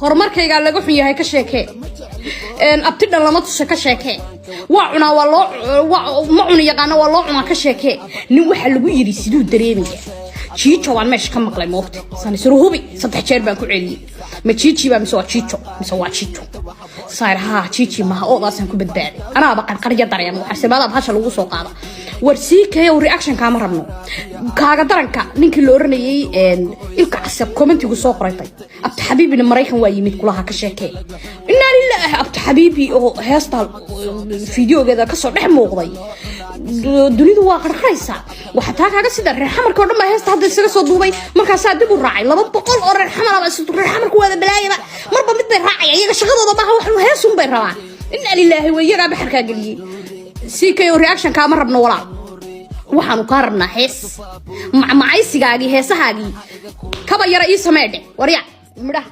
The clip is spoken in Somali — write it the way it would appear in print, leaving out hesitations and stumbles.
horumarkayga lagu xun yahay ka sheekee abtidhan lama tusha ka sheekee waa cunaa waa loo ma cun yaqaana waa loo cunaa ka sheekee nin waxa lagu yiri sidoo dareemaya jiijo waan meesha ka maqlay moogta san isru hubi saddex jeer baan ku celiyay ma jiiji baa mise waa jiijo mise waa jiijo saaraha jiiji ma oo daasan ku badbaaday anaaba qarqarya dareemo xirsibaada bahasha lagu soo qaada warsiikay oo reaction ka ma rabno kaaga daranka ninkii la oranayay ilka casab commentigu soo qoraytay abta xabiibina maraykan waa yimid kulaha ka sheekay inna lillahi abta xabiibi oo heesta fiidiyogeeda ka soo dhex muuqday dunidu waa qarqaraysa waxa taa kaaga sida reer xamarka oo dhan ba heesta hadda isaga soo duubay markaas dib u raacay 200 oo reer xamar ah isku reer xamarku wada balaayada marba mid bay raacay iyaga shaqadooda baaha wax heesun bay rabaan inna lillahi wa yaga baxarka galiyay سيكي ورياكشن كامر ربنا ولا وحنو كارنا حس معايسي هاجي هسه هاجي كبا يرى إيه سمعده وريا مره